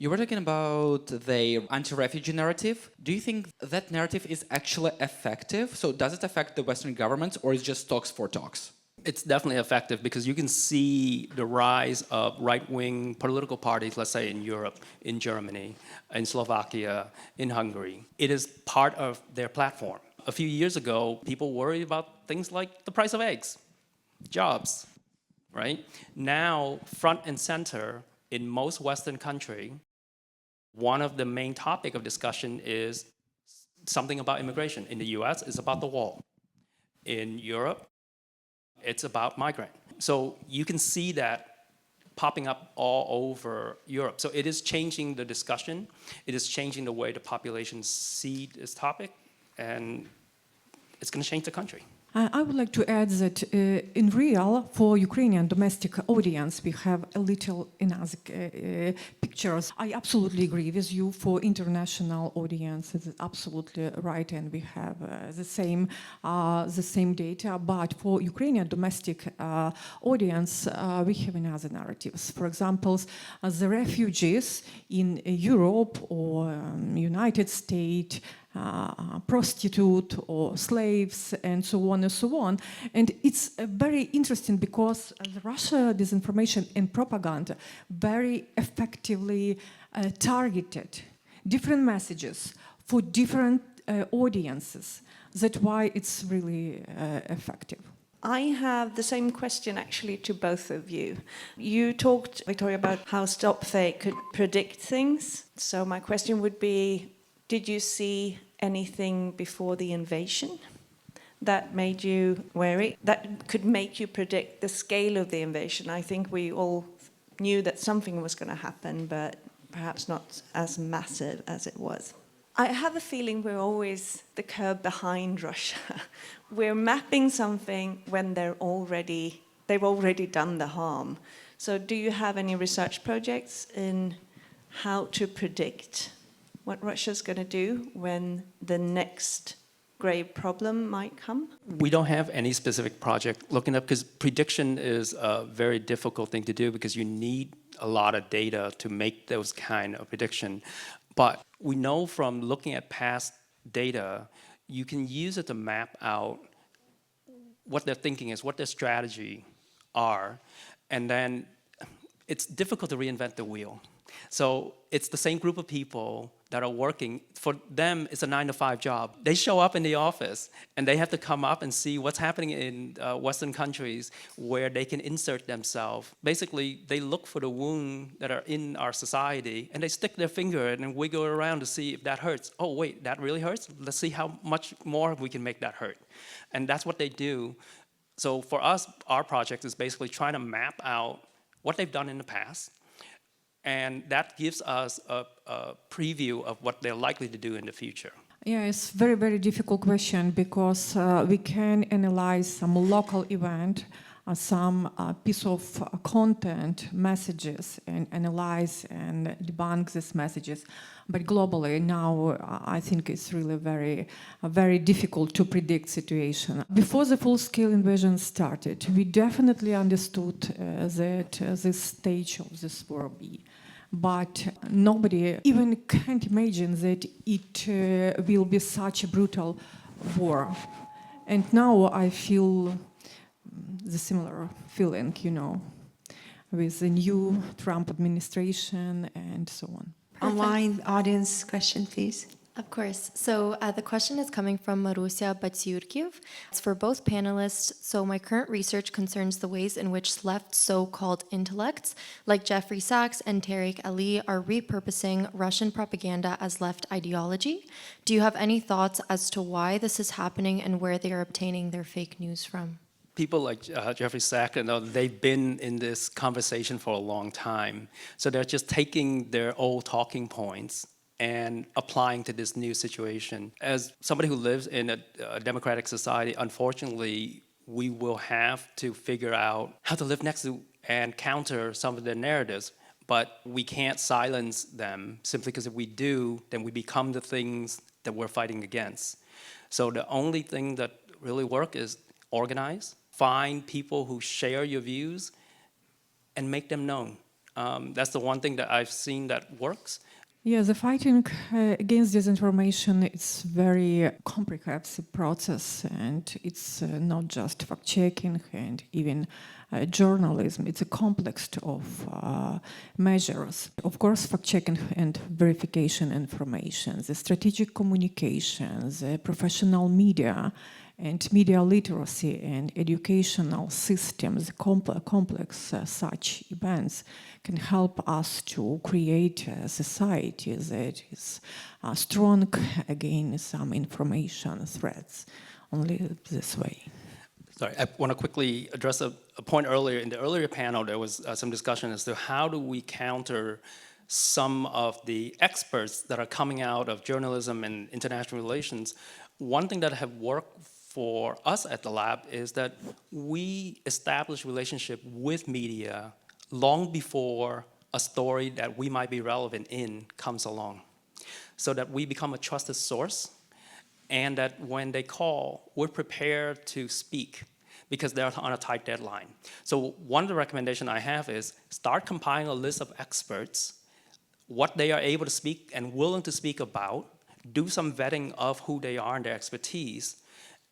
You were talking about the anti-refugee narrative. Do you think that narrative is actually effective? So does it affect the Western governments, or is it just talks for talks? It's definitely effective because you can see the rise of right-wing political parties, let's say in Europe, in Germany, in Slovakia, in Hungary. It is part of their platform. A few years ago, people worried about things like the price of eggs, jobs, right? Now, front and center in most Western countries, one of the main topic of discussion is something about immigration. In the US, it's about the wall. In Europe, it's about migrant. So you can see that popping up all over Europe. So it is changing the discussion. It is changing the way the population see this topic, and it's going to change the country. I would like to add that in real, for Ukrainian domestic audience, we have a little pictures. I absolutely agree with you. For international audience, it's absolutely right, and we have the same data. But for Ukrainian domestic audience, we have another narratives. For example, the refugees in Europe or United States, prostitute or slaves and so on and so on. And it's very interesting because the Russia disinformation and propaganda very effectively targeted different messages for different audiences. That's why it's really effective. I have the same question actually to both of you. You talked, Viktoriia, about how StopFake could predict things. So my question would be, did you see anything before the invasion that made you wary, that could make you predict the scale of the invasion? I think we all knew that something was going to happen, but perhaps not as massive as it was. I have a feeling we're always the curve behind Russia. We're mapping something when they've already done the harm. So do you have any research projects in how to predict what Russia's going to do when the next grave problem might come? We don't have any specific project looking up, because prediction is a very difficult thing to do because you need a lot of data to make those kind of prediction. But we know from looking at past data, you can use it to map out what their thinking is, what their strategy are, and then it's difficult to reinvent the wheel. So it's the same group of people that are working. For them, it's a 9-to-5 job. They show up in the office and they have to come up and see what's happening in Western countries where they can insert themselves. Basically, they look for the wound that are in our society and they stick their finger in and wiggle around to see if that hurts. Oh, wait, that really hurts? Let's see how much more we can make that hurt. And that's what they do. So for us, our project is basically trying to map out what they've done in the past, and that gives us a preview of what they're likely to do in the future. Yeah, it's very, very difficult question because we can analyze some local event, some piece of content, messages, and analyze and debunk these messages. But globally now, I think it's really very difficult to predict situation. Before the full-scale invasion started, we definitely understood that this stage of this war will be. But nobody even can't imagine that it will be such a brutal war. And now I feel the similar feeling, you know, with the new Trump administration and so on. Perfect. Online audience question, please. Of course. So the question is coming from Marusia Batsyurkiv. It's for both panelists. So my current research concerns the ways in which left so-called intellects, like Jeffrey Sachs and Tariq Ali, are repurposing Russian propaganda as left ideology. Do you have any thoughts as to why this is happening and where they are obtaining their fake news from? People like Jeffrey Sachs, they've been in this conversation for a long time. So they're just taking their old talking points and applying to this new situation. As somebody who lives in a democratic society, unfortunately, we will have to figure out how to live next to and counter some of their narratives. But we can't silence them, simply because if we do, then we become the things that we're fighting against. So the only thing that really works is organize, find people who share your views, and make them known. That's the one thing that I've seen that works. Yeah, the fighting against disinformation is very comprehensive process, and it's not just fact-checking and even journalism. It's a complex of measures. Of course, fact-checking and verification information, the strategic communications, the professional media, and media literacy and educational systems, complex such events can help us to create a society that is strong against some information threats. Only this way. Sorry, I want to quickly address a point earlier. In the earlier panel, there was some discussion as to how do we counter some of the experts that are coming out of journalism and international relations. One thing that have worked for us at the lab is that we establish relationship with media long before a story that we might be relevant in comes along, so that we become a trusted source, and that when they call, we're prepared to speak because they're on a tight deadline. So one of the recommendations I have is start compiling a list of experts, what they are able to speak and willing to speak about, do some vetting of who they are and their expertise,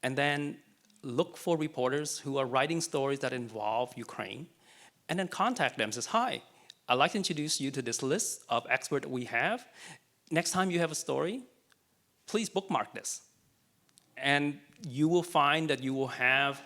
and then look for reporters who are writing stories that involve Ukraine, and then contact them and says, hi, I'd like to introduce you to this list of experts we have. Next time you have a story, please bookmark this. And you will find that you will have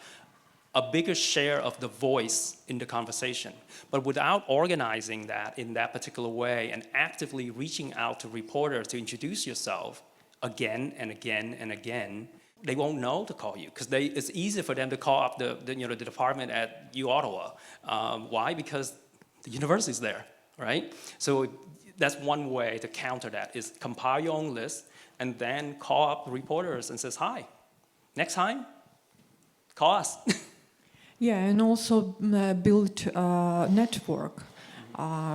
a bigger share of the voice in the conversation. But without organizing that in that particular way and actively reaching out to reporters to introduce yourself again and again and again, they won't know to call you, because it's easier for them to call up the department at Ottawa. Why? Because the university is there, right? So that's one way to counter that, is compile your own list and then call up reporters and says, hi, next time, call us. Yeah, and also build a network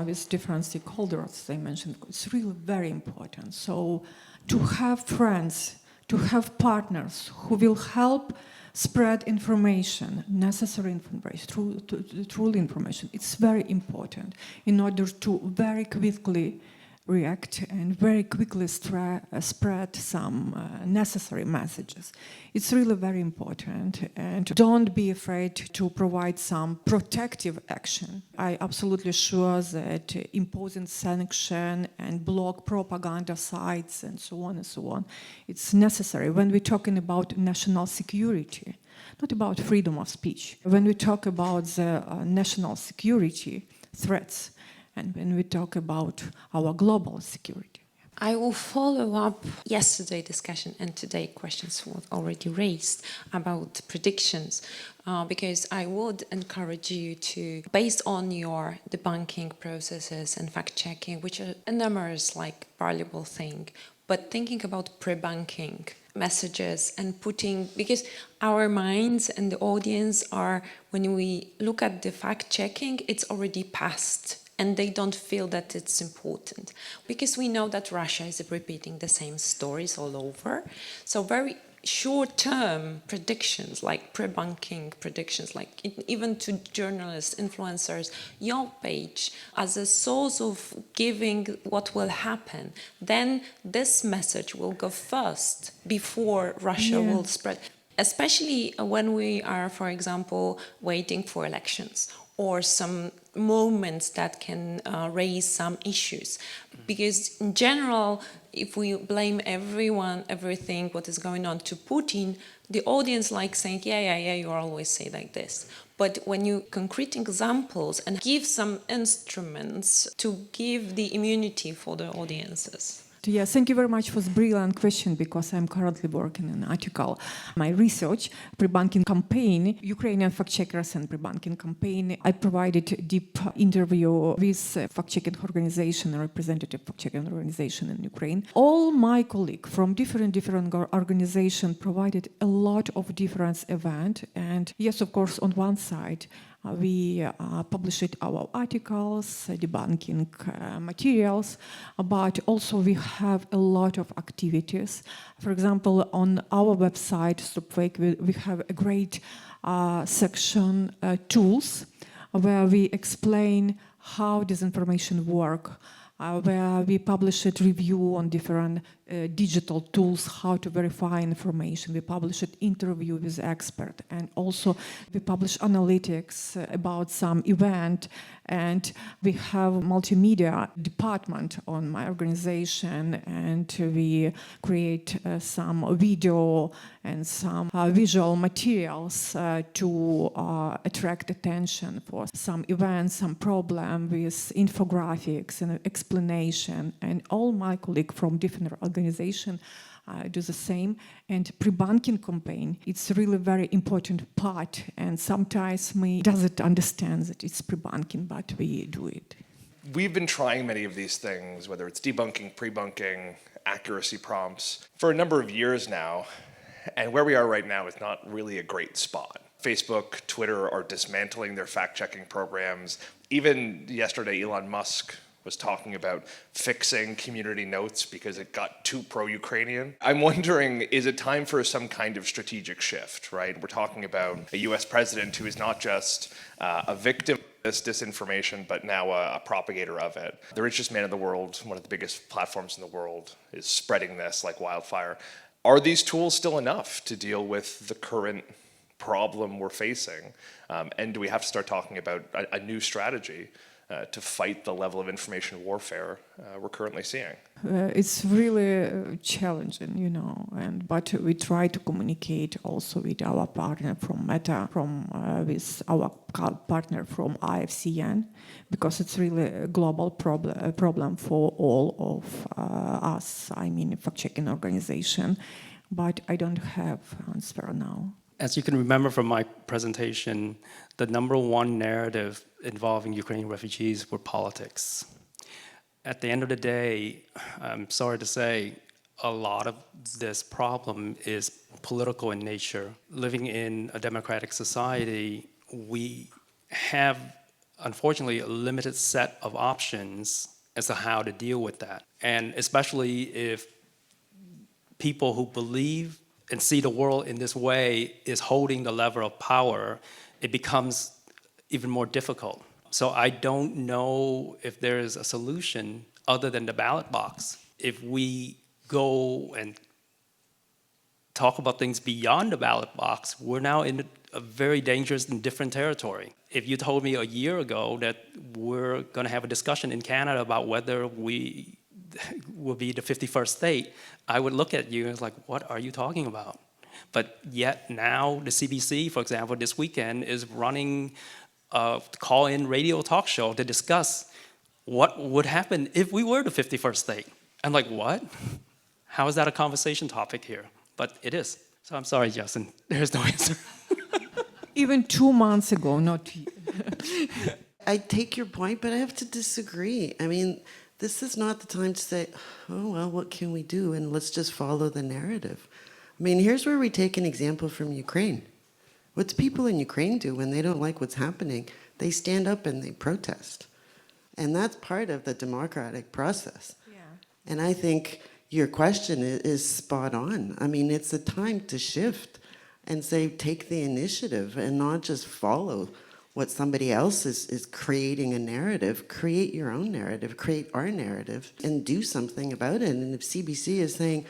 with different stakeholders, they mentioned. It's really very important. So to have friends, to have partners who will help spread information, necessary information, true information. It's very important in order to very quickly react and very quickly spread some necessary messages. It's really very important, and don't be afraid to provide some protective action. I absolutely sure that imposing sanction and block propaganda sites and so on, it's necessary when we're talking about national security, not about freedom of speech. When we talk about the national security threats, and when we talk about our global security. I will follow up yesterday's discussion and today questions were already raised about predictions, because I would encourage you to, based on your debunking processes and fact-checking, which are numerous, valuable thing, but thinking about pre-bunking messages and putting, because our minds and the audience are, when we look at the fact-checking, it's already past. And they don't feel that it's important. Because we know that Russia is repeating the same stories all over. So very short-term predictions, like pre-bunking predictions, even to journalists, influencers, your page as a source of giving what will happen, then this message will go first before Russia will spread. Especially when we are, for example, waiting for elections or some moments that can raise some issues. Because in general, if we blame everything, what is going on to Putin, the audience likes saying, yeah, you always say like this. But when you concrete examples and give some instruments to give the immunity for the audiences. Yeah, thank you very much for this brilliant question, because I'm currently working on an article. My research, pre-bunking campaign, Ukrainian fact-checkers and pre-bunking campaign. I provided a deep interview with fact-checking organization, a representative fact-checking organization in Ukraine. All my colleagues from different organizations provided a lot of different events. And yes, of course, on one side, we published our articles, debunking materials, but also we have a lot of activities. For example, on our website, StopFake, we have a great section, tools, where we explain how disinformation work, where we published a review on different digital tools, how to verify information. We published an interview with expert, and also we published analytics about some event, and we have multimedia department on my organization, and we create some video and some visual materials to attract attention for some events, some problem with infographics and explanation, and all my colleagues from different organizations do the same. And pre-banking campaign, it's really very important part, and sometimes we doesn't understand that it's pre-banking, but we do it. We've been trying many of these things, whether it's debunking, pre-bunking, accuracy prompts, for a number of years now, and where we are right now is not really a great spot. Facebook, Twitter are dismantling their fact-checking programs. Even yesterday, Elon Musk was talking about fixing community notes because it got too pro-Ukrainian. I'm wondering, is it time for some kind of strategic shift, right? We're talking about a US president who is not just a victim of this disinformation, but now a propagator of it. The richest man in the world, one of the biggest platforms in the world, is spreading this like wildfire. Are these tools still enough to deal with the current problem we're facing? And do we have to start talking about a new strategy to fight the level of information warfare we're currently seeing? It's really challenging, but we try to communicate also with our partner from Meta, with our partner from IFCN, because it's really a global problem for all of us, fact-checking organization, but I don't have answer now. As you can remember from my presentation, the number one narrative involving Ukrainian refugees were politics. At the end of the day, I'm sorry to say, a lot of this problem is political in nature. Living in a democratic society, we have, unfortunately, a limited set of options as to how to deal with that. And especially if people who believe and see the world in this way is holding the lever of power, it becomes even more difficult. So I don't know if there is a solution other than the ballot box. If we go and talk about things beyond the ballot box, we're now in a very dangerous and different territory. If you told me a year ago that we're going to have a discussion in Canada about whether we will be the 51st state, I would look at you and it's like, what are you talking about? But yet now the CBC, for example, this weekend is running a call-in radio talk show to discuss what would happen if we were the 51st state. I'm like, what? How is that a conversation topic here? But it is. So I'm sorry, Justin, there's no answer. Even 2 months ago, not... I take your point, but I have to disagree. This is not the time to say, oh, well, what can we do? And let's just follow the narrative. Here's where we take an example from Ukraine. What do people in Ukraine do when they don't like what's happening? They stand up and they protest. And that's part of the democratic process. Yeah. And I think your question is spot on. It's a time to shift and say, take the initiative and not just follow what somebody else is creating a narrative. Create your own narrative, create our narrative, and do something about it. And if CBC is saying,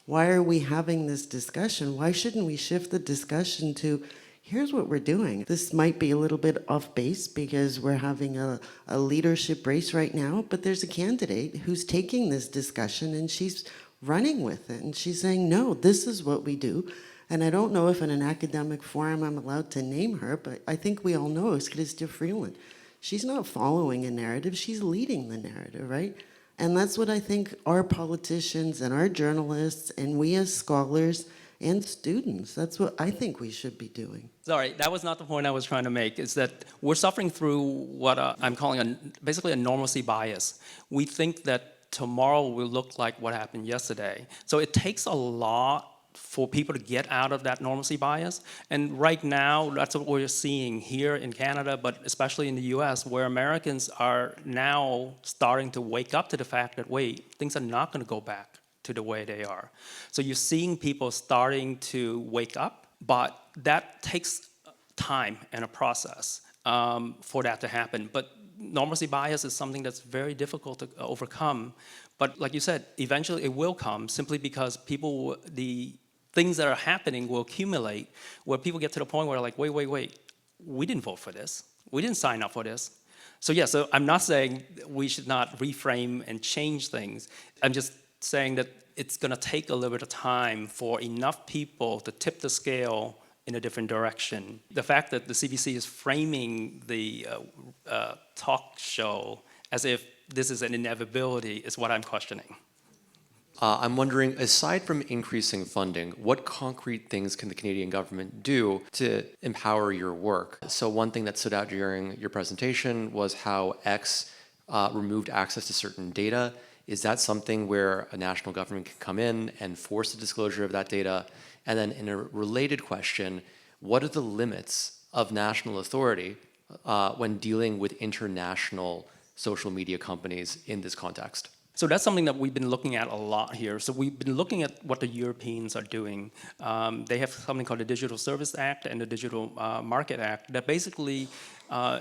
why are we having this discussion? Why shouldn't we shift the discussion to, here's what we're doing. This might be a little bit off base because we're having a leadership race right now, but there's a candidate who's taking this discussion and she's running with it. And she's saying, no, this is what we do. And I don't know if in an academic forum I'm allowed to name her, but I think we all know it's Christia Freeland. She's not following a narrative, she's leading the narrative, right? And that's what I think our politicians and our journalists and we as scholars and students, that's what I think we should be doing. Sorry, that was not the point I was trying to make. Is that we're suffering through what I'm calling basically a normalcy bias. We think that tomorrow will look like what happened yesterday. So it takes a lot for people to get out of that normalcy bias. And right now, that's what we're seeing here in Canada, but especially in the US, where Americans are now starting to wake up to the fact that, wait, things are not going to go back to the way they are. So you're seeing people starting to wake up, but that takes time and a process for that to happen. But normalcy bias is something that's very difficult to overcome. But like you said, eventually it will come simply because the things that are happening will accumulate where people get to the point where like, wait, we didn't vote for this. We didn't sign up for this. So yeah, so I'm not saying we should not reframe and change things. I'm just saying that it's going to take a little bit of time for enough people to tip the scale in a different direction. The fact that the CBC is framing the talk show as if this is an inevitability is what I'm questioning. I'm wondering, aside from increasing funding, what concrete things can the Canadian government do to empower your work? So one thing that stood out during your presentation was how X removed access to certain data. Is that something where a national government can come in and force the disclosure of that data? And then in a related question, what are the limits of national authority when dealing with international social media companies in this context? So that's something that we've been looking at a lot here. So we've been looking at what the Europeans are doing. They have something called the Digital Service Act and the Digital Market Act that basically,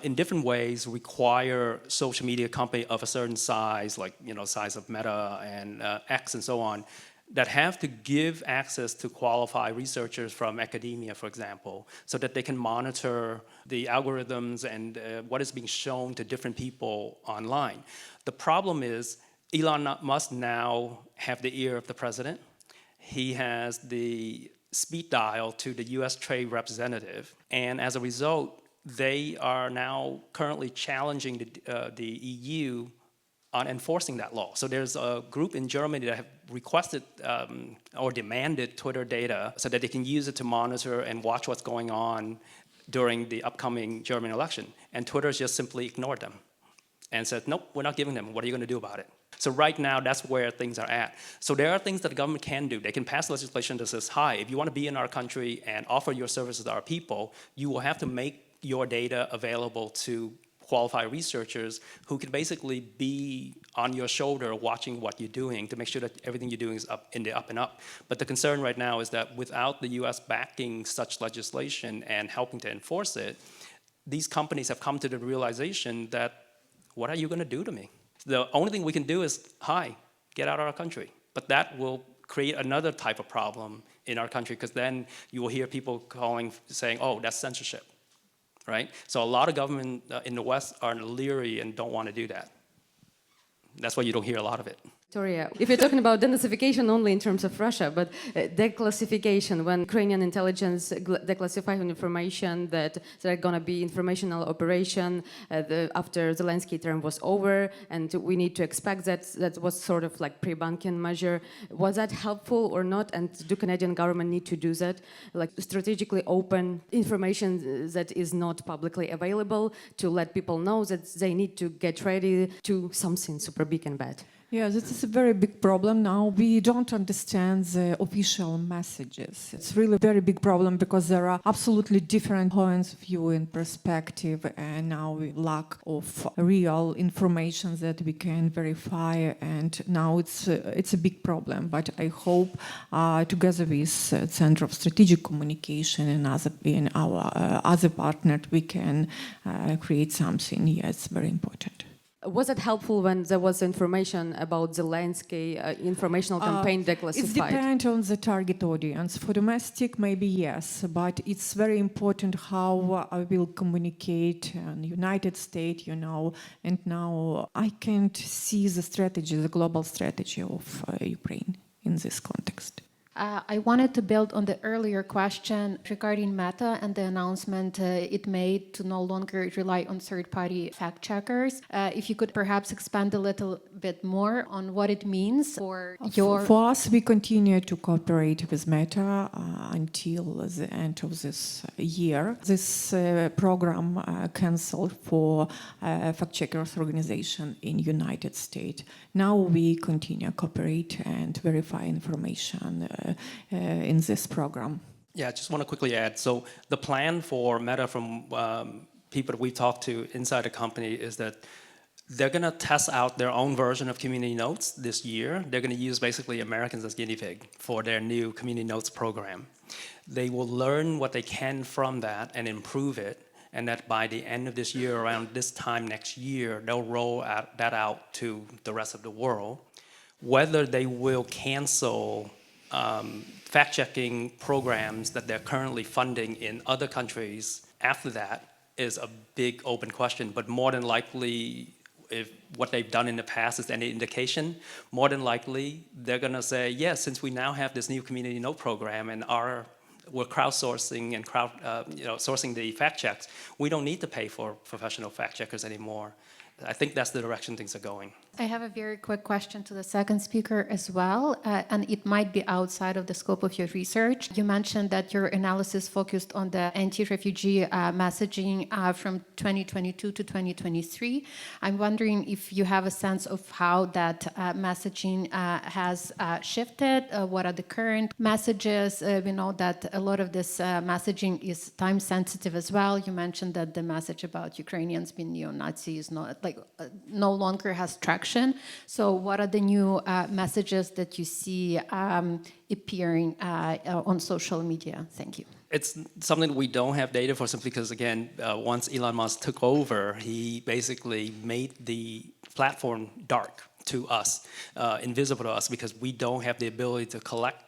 in different ways, require social media company of a certain size, like size of Meta and X and so on, that have to give access to qualified researchers from academia, for example, so that they can monitor the algorithms and what is being shown to different people online. The problem is, Elon Musk now have the ear of the president. He has the speed dial to the US Trade Representative. And as a result, they are now currently challenging the EU on enforcing that law. So there's a group in Germany that have requested or demanded Twitter data so that they can use it to monitor and watch what's going on during the upcoming German election. And Twitter just simply ignored them and said, nope, we're not giving them. What are you going to do about it? So right now, that's where things are at. So there are things that the government can do. They can pass legislation that says, hi, if you want to be in our country and offer your services to our people, you will have to make your data available to qualified researchers who can basically be on your shoulder watching what you're doing to make sure that everything you're doing is up in the up and up. But the concern right now is that without the US backing such legislation and helping to enforce it, these companies have come to the realization that, what are you going to do to me? The only thing we can do is, hi, get out of our country. But that will create another type of problem in our country, because then you will hear people saying, oh, that's censorship, right? So a lot of government in the West are leery and don't want to do that. That's why you don't hear a lot of it. Viktoriia, if you're talking about denazification only in terms of Russia, but declassification, when Ukrainian intelligence declassified information that there are going to be informational operation after Zelensky term was over, and we need to expect that was sort of like pre-banking measure. Was that helpful or not? And do Canadian government need to do that, like strategically open information that is not publicly available to let people know that they need to get ready to something super big and bad? Yeah, this is a very big problem now. We don't understand the official messages. It's really a very big problem because there are absolutely different points of view and perspective, and now we lack of real information that we can verify, and now it's a big problem. But I hope together with Center of Strategic Communication and our other partners, we can create something. Yeah, it's very important. Was it helpful when there was information about Zelensky informational campaign declassified? It depends on the target audience. For domestic, maybe yes, but it's very important how I will communicate in the United States, and now I can't see the strategy, the global strategy of Ukraine in this context. I wanted to build on the earlier question regarding Meta and the announcement it made to no longer rely on third-party fact-checkers. If you could perhaps expand a little bit more on what it means for your... For us, we continue to cooperate with Meta until the end of this year. This program canceled for fact-checkers organization in United States. Now we continue cooperate and verify information in this program. Yeah, I just want to quickly add. So the plan for Meta from people that we talked to inside the company is that they're going to test out their own version of community notes this year. They're going to use basically Americans as guinea pig for their new community notes program. They will learn what they can from that and improve it. and that by the end of this year, around this time next year, they'll roll that out to the rest of the world. Whether they will cancel fact-checking programs that they're currently funding in other countries after that is a big open question, but more than likely, if what they've done in the past is any indication, more than likely they're going to say, yes, since we now have this new community note program and we're crowdsourcing and sourcing the fact checks, we don't need to pay for professional fact checkers anymore. I think that's the direction things are going. I have a very quick question to the second speaker as well, and it might be outside of the scope of your research. You mentioned that your analysis focused on the anti-refugee messaging from 2022 to 2023. I'm wondering if you have a sense of how that messaging has shifted. What are the current messages? We know that a lot of this messaging is time sensitive as well. You mentioned that the message about Ukrainians being neo-Nazi is no longer has traction. So what are the new messages that you see appearing on social media? Thank you. It's something we don't have data for simply because, again, once Elon Musk took over, he basically made the platform dark to us, invisible to us, because we don't have the ability to collect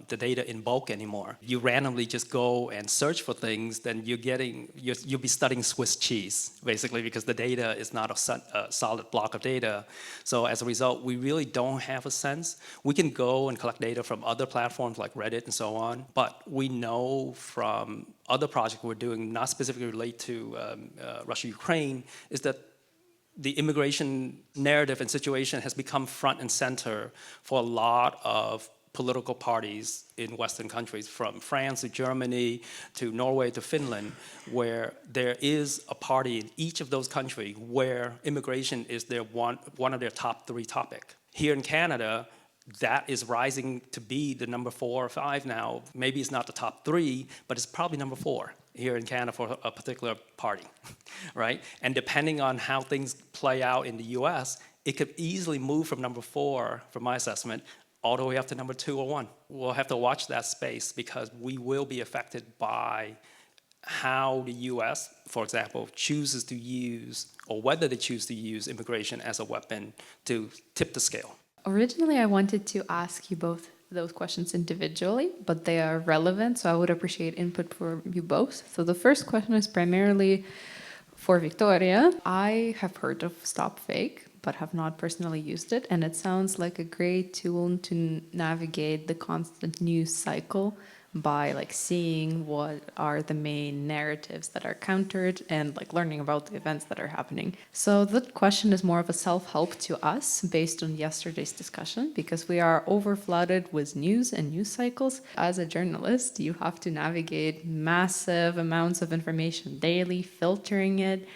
the data in bulk anymore. You randomly just go and search for things, then you'll be studying Swiss cheese, basically, because the data is not a solid block of data. So as a result, we really don't have a sense. We can go and collect data from other platforms like Reddit and so on, but we know from other projects we're doing, not specifically related to Russia-Ukraine, is that the immigration narrative and situation has become front and center for a lot of political parties in Western countries, from France to Germany to Norway to Finland, where there is a party in each of those countries where immigration is one of their top 3 topics. Here in Canada, that is rising to be the number 4 or 5 now. Maybe it's not the top 3, but it's probably number 4 here in Canada for a particular party, right? And depending on how things play out in the US, it could easily move from number 4, from my assessment, all the way up to number 2 or 1. We'll have to watch that space because we will be affected by how the US, for example, chooses to use, or whether they choose to use immigration as a weapon to tip the scale. Originally, I wanted to ask you both those questions individually, but they are relevant, so I would appreciate input from you both. So the first question is primarily for Viktoriia. I have heard of StopFake, but have not personally used it, and it sounds like a great tool to navigate the constant news cycle by seeing what are the main narratives that are countered and learning about the events that are happening. So the question is more of a self-help to us based on yesterday's discussion, because we are overflooded with news and news cycles. As a journalist, you have to navigate massive amounts of information daily, filtering it.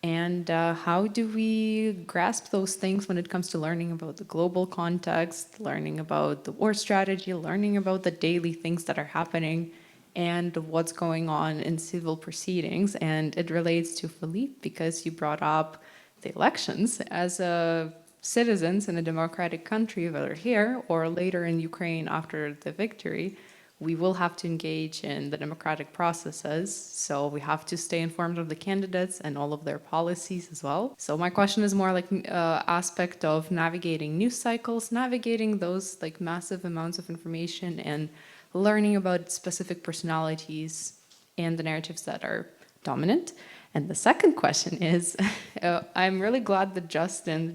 And how do we grasp those things when it comes to learning about the global context, learning about the war strategy, learning about the daily things that are happening and what's going on in civil proceedings? And it relates to Philippe because you brought up the elections. As citizens in a democratic country, whether here or later in Ukraine after the victory, we will have to engage in the democratic processes, so we have to stay informed of the candidates and all of their policies as well. So my question is more aspect of navigating news cycles, navigating those massive amounts of information and learning about specific personalities and the narratives that are dominant. And the second question is, I'm really glad that Justin,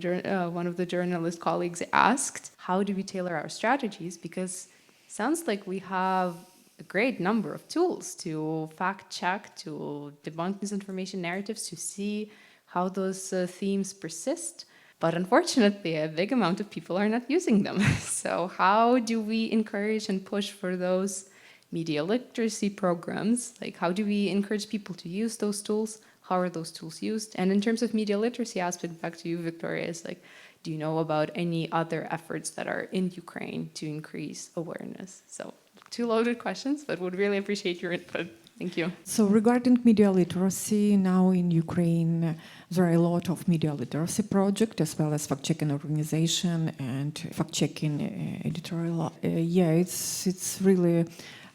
one of the journalist colleagues, asked, how do we tailor our strategies? Because sounds like we have a great number of tools to fact check, to debunk misinformation narratives, to see how those themes persist. But unfortunately, a big amount of people are not using them. So how do we encourage and push for those media literacy programs? How do we encourage people to use those tools? How are those tools used? And in terms of media literacy aspect, back to you, Viktoriia, is do you know about any other efforts that are in Ukraine to increase awareness? So 2 loaded questions, but would really appreciate your input. Thank you. So regarding media literacy, now in Ukraine, there are a lot of media literacy projects as well as fact-checking organization and fact-checking editorial. It's really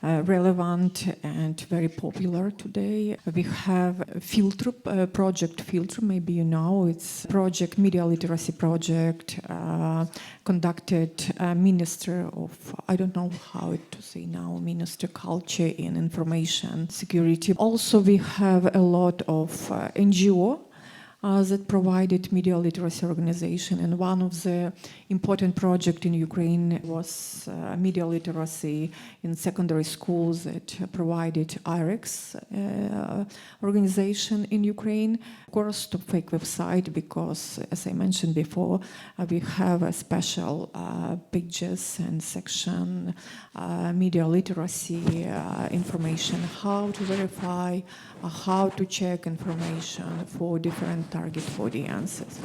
relevant and very popular today. We have a filter, project filter, maybe you know, it's project, media literacy project, conducted Minister of, I don't know how to say now, Minister Culture and Information Security. Also, we have a lot of NGO that provided media literacy organization, and one of the important projects in Ukraine was media literacy in secondary schools that provided IREX organization in Ukraine. Of course, StopFake website, because as I mentioned before, we have a special pages and section, media literacy information, how to verify, how to check information for different target audiences.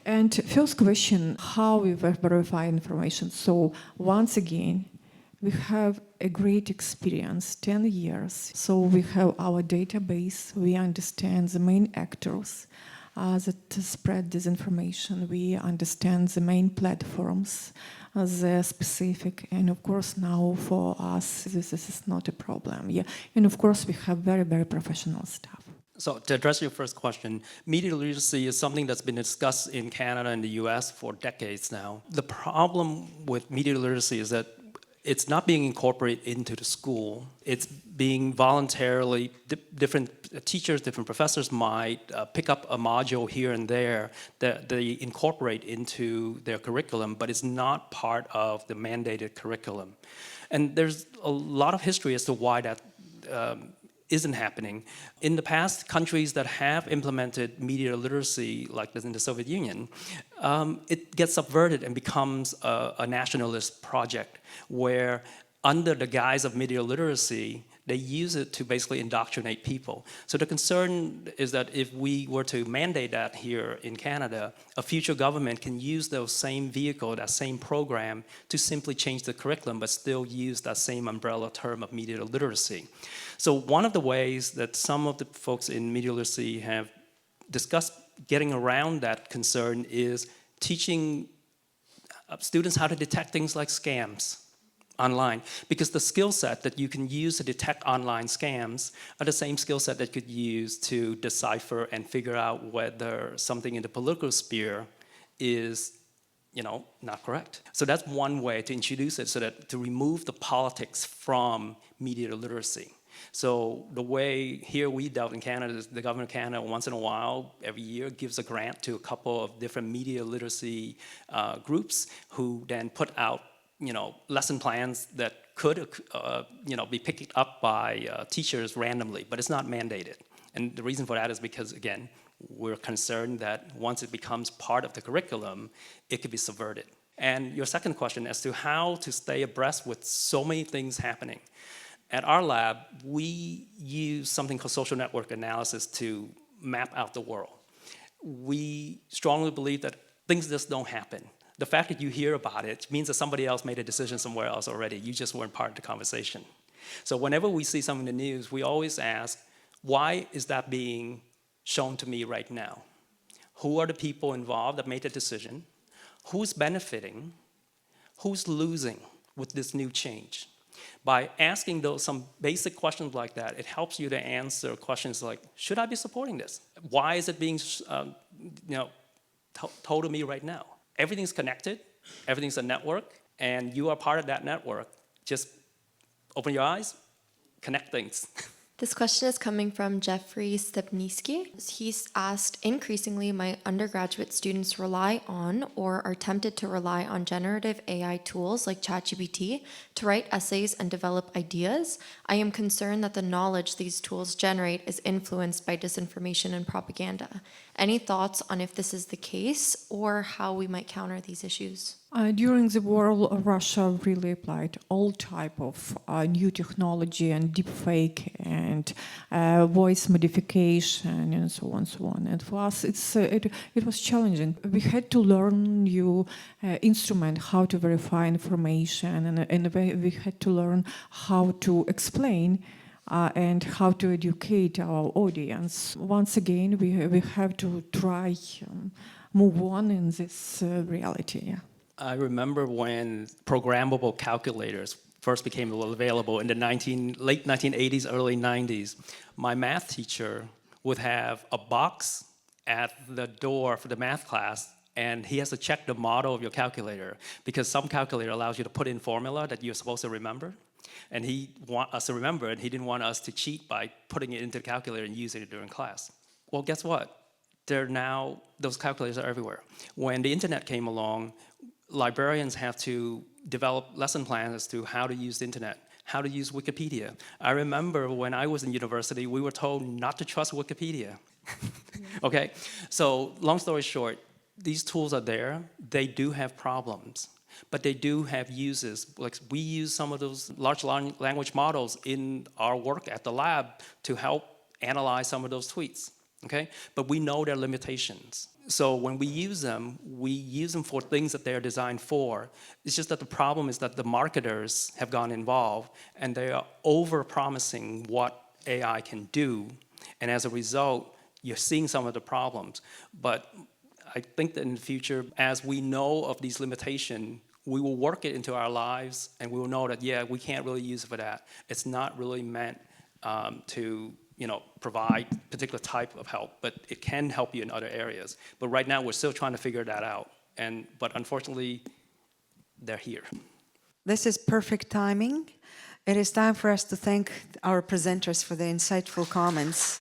And first question, how we verify information. So once again, we have a great experience, 10 years. So we have our database, we understand the main actors that spread disinformation, we understand the main platforms, the specific, and of course now for us, this is not a problem. Yeah. And of course we have very, very professional staff. So to address your first question, media literacy is something that's been discussed in Canada and the US for decades now. The problem with media literacy is that it's not being incorporated into the school. It's being voluntarily, different teachers, different professors might pick up a module here and there that they incorporate into their curriculum, but it's not part of the mandated curriculum. And there's a lot of history as to why that isn't happening. In the past, countries that have implemented media literacy, like in the Soviet Union, it gets subverted and becomes a nationalist project where under the guise of media literacy, they use it to basically indoctrinate people. So the concern is that if we were to mandate that here in Canada, a future government can use those same vehicle, that same program, to simply change the curriculum, but still use that same umbrella term of media literacy. So one of the ways that some of the folks in media literacy have discussed getting around that concern is teaching students how to detect things like scams online, because the skill set that you can use to detect online scams are the same skill set that you could use to decipher and figure out whether something in the political sphere is, not correct. So that's one way to introduce it, so that to remove the politics from media literacy. So the way here we dealt in Canada is the government of Canada once in a while, every year, gives a grant to a couple of different media literacy groups who then put out lesson plans that could, be picked up by teachers randomly, but it's not mandated. And the reason for that is because, again, we're concerned that once it becomes part of the curriculum, it could be subverted. And your second question as to how to stay abreast with so many things happening. At our lab, we use something called social network analysis to map out the world. We strongly believe that things just don't happen. The fact that you hear about it means that somebody else made a decision somewhere else already. You just weren't part of the conversation. So whenever we see something in the news, we always ask, why is that being shown to me right now? Who are the people involved that made the decision? Who's benefiting? Who's losing with this new change? By asking some basic questions like that, it helps you to answer questions like, should I be supporting this? Why is it being told to me right now? Everything's connected, everything's a network, and you are part of that network. Just open your eyes, connect things. This question is coming from Jeffrey Stepniski. He's asked, increasingly, my undergraduate students rely on or are tempted to rely on generative AI tools like ChatGPT to write essays and develop ideas. I am concerned that the knowledge these tools generate is influenced by disinformation and propaganda. Any thoughts on if this is the case or how we might counter these issues? During the war, Russia really applied all type of new technology and deepfake and voice modification and so on. And for us, it was challenging. We had to learn new instrument, how to verify information, and we had to learn how to explain and how to educate our audience. Once again, we have to try move on in this reality. Yeah. I remember when programmable calculators first became available in the late 1980s, early 90s, my math teacher would have a box at the door for the math class, and he has to check the model of your calculator, because some calculator allows you to put in formula that you're supposed to remember, and he wants us to remember it. He didn't want us to cheat by putting it into the calculator and using it during class. Well, guess what? Those calculators are everywhere. When the internet came along, librarians have to develop lesson plans as to how to use the internet, how to use Wikipedia. I remember when I was in university, we were told not to trust Wikipedia. Okay, so long story short, these tools are there. They do have problems, but they do have uses. Like, we use some of those large language models in our work at the lab to help analyze some of those tweets. Okay, but we know their limitations. So when we use them for things that they're designed for. It's just that the problem is that the marketers have gone involved, and they are over-promising what AI can do, and as a result, you're seeing some of the problems. But I think that in the future, as we know of these limitations, we will work it into our lives, and we will know that, yeah, we can't really use it for that. It's not really meant to provide a particular type of help, but it can help you in other areas. But right now, we're still trying to figure that out. But unfortunately, they're here. This is perfect timing. It is time for us to thank our presenters for the insightful comments.